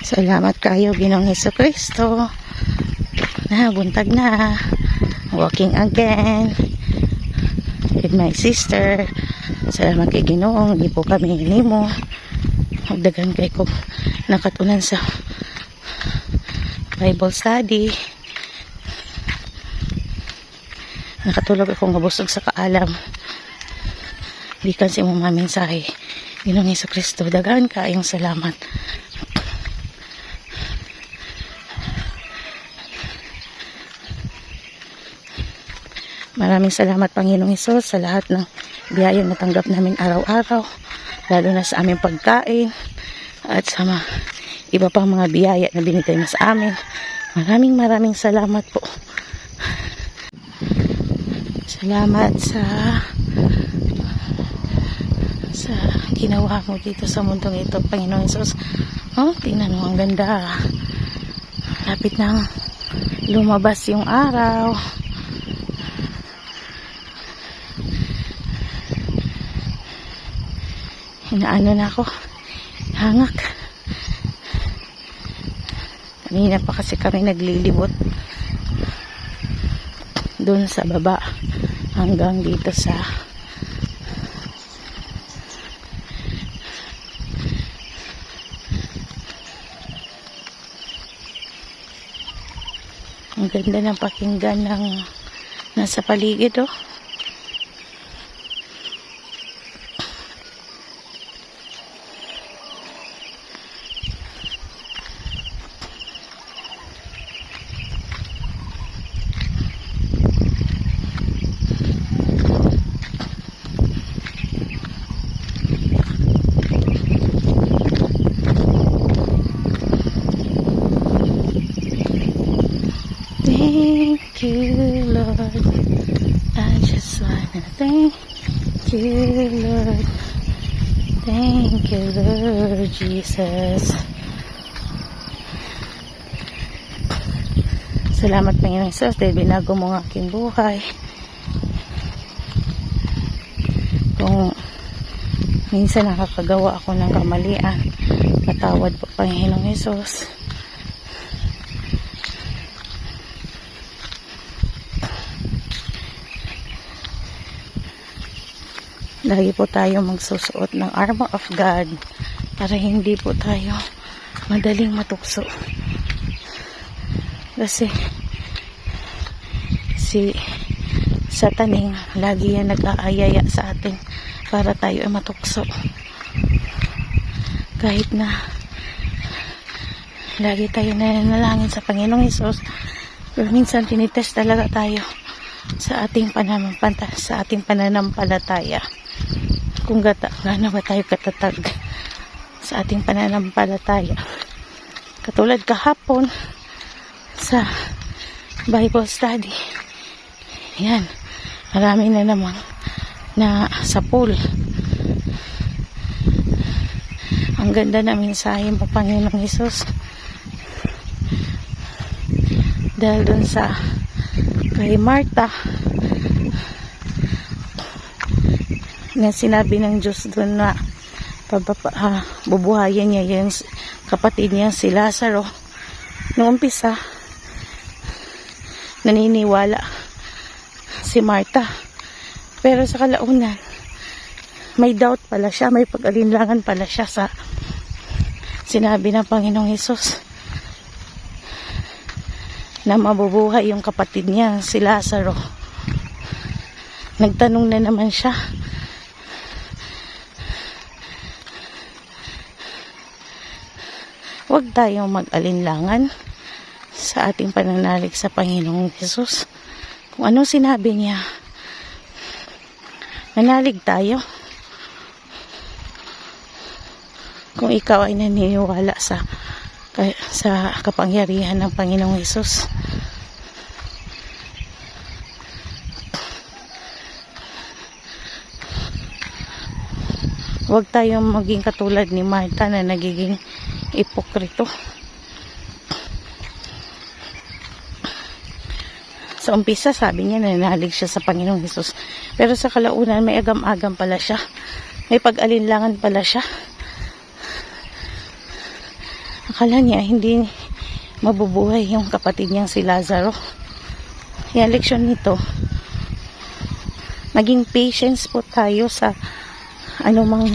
Salamat kayo, Ginoong Hesukristo. Buntag na. Walking again with my sister. Salamat kay Ginoong. Hindi po kami hinimo. Magdagan kay ko nakatunan sa Bible study. Nakatulog akong mabusog sa kaalam. Bikan si mong mensahe. Ginoong Hesukristo, daghan kayong salamat. Maraming salamat, Panginoong Hesus, sa lahat ng biyayang natanggap namin araw-araw, lalo na sa aming pagkain at sa iba pang mga biyaya na binigay mo sa amin. Maraming salamat po. Salamat sa ginawa mo dito sa mundong ito, Panginoong Hesus. Tingnan mo, ang ganda. Lapit nang lumabas yung araw. Inaano na ako, hangak. Kanina pa kasi kami naglilibot doon sa baba hanggang dito sa ang ganda ng pakinggan ng nasa paligid. Thank you, Lord. I just wanna thank you, Lord. Thank you, Lord Jesus. Salamat, Panginoong Hesus, dahil binago mo ang aking buhay. Kung minsan nakakagawa ako ng kamalian, patawad po, Panginoong Hesus. Lagi po tayo magsusuot ng armor of God para hindi po tayo madaling matukso. Kasi si Sataning lagi yan nag-aayaya sa atin para tayo ay matukso. Kahit na lagi tayo nananalangin sa Panginoong Hesus, pero minsan tinitest talaga tayo sa ating pananampalataya. Kung gaano ba tayo katatag sa ating pananampalataya. Katulad kahapon sa Bible study. Yan. Marami na naman na sa pool. Ang ganda na mensahe mo, Panginoong Hesus. Dahil dun sa kay Martha, na sinabi ng Diyos doon na bubuhayin niya yung kapatid niya si Lazaro. Noong umpisa, naniniwala si Martha, pero sa kalaunan may doubt pala siya, may pag-alinlangan pala siya sa sinabi ng Panginoong Hesus na mabubuhay yung kapatid niya si Lazaro. Nagtanong na naman siya. Huwag tayong mag-alinlangan sa ating pananalig sa Panginoong Hesus. Kung anong sinabi niya, manalig tayo. Kung ikaw ay naniniwala sa kapangyarihan ng Panginoong Hesus. Huwag tayong maging katulad ni Martha na nagiging ipokrito. Sa umpisa, sabi niya nananalig siya sa Panginoong Hesus. Pero sa kalaunan, may agam-agam pala siya. May pag-alinlangan pala siya. Akala niya hindi mabubuhay yung kapatid niyang si Lazaro. Yan, leksyon nito. Maging patience po tayo sa anumang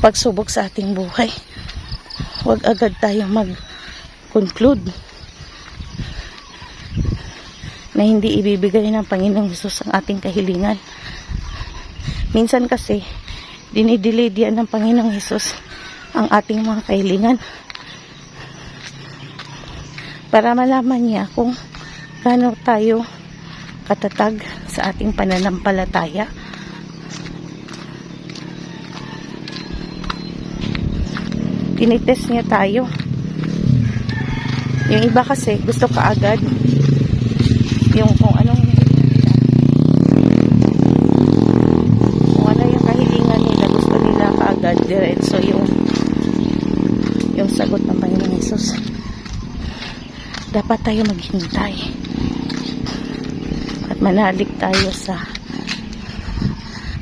pagsubok sa ating buhay. Huwag agad tayo mag-conclude na hindi ibibigay ng Panginoong Hesus ang ating kahilingan. Minsan kasi, dinidelay diyan ng Panginoong Hesus ang ating mga kahilingan para malaman niya kung gaano tayo katatag sa ating pananampalataya. Tinitest niya tayo. Yung iba kasi gusto kaagad yung kung ano yung kahilingan nila, gusto nila kaagad diretso yung sagot ng Panginoong Hesus. Dapat tayo maghintay at manalig tayo sa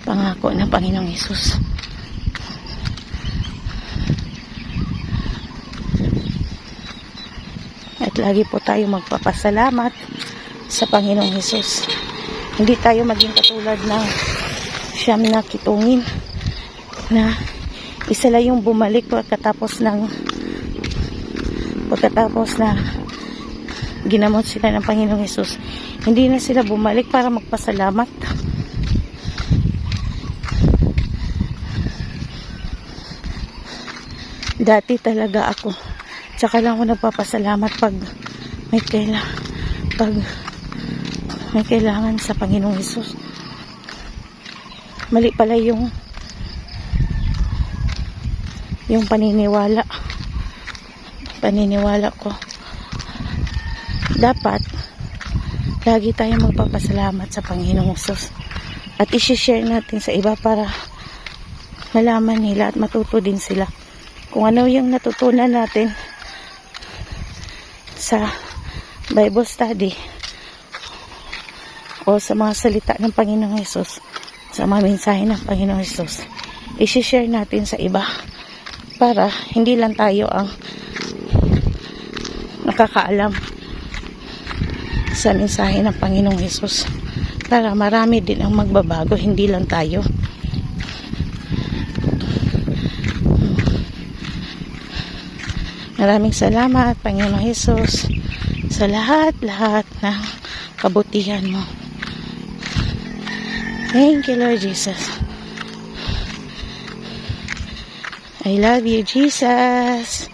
pangako ng Panginoong Hesus. At lagi po tayo magpapasalamat sa Panginoong Hesus. Hindi tayo maging katulad ng siyam na kitungin na isa lang yung bumalik pagkatapos na ginamot sila ng Panginoong Hesus. Hindi na sila bumalik para magpasalamat. Dati talaga ako, tsaka lang ako nagpapasalamat pag may kailangan sa Panginoong Hesus. Mali pala yung paniniwala ko. Dapat lagi tayong magpapasalamat sa Panginoong Hesus at i-share natin sa iba para malaman nila at matuto din sila kung ano yung natutunan natin sa Bible study o sa mga salita ng Panginoong Hesus, sa mga mensahe ng Panginoong Hesus. I-share natin sa iba para hindi lang tayo ang nakakaalam sa mensahe ng Panginoong Hesus, para marami din ang magbabago, hindi lang tayo. Maraming salamat, Panginoong Hesus, sa lahat-lahat ng kabutihan mo. Thank you, Lord Jesus. I love you, Jesus.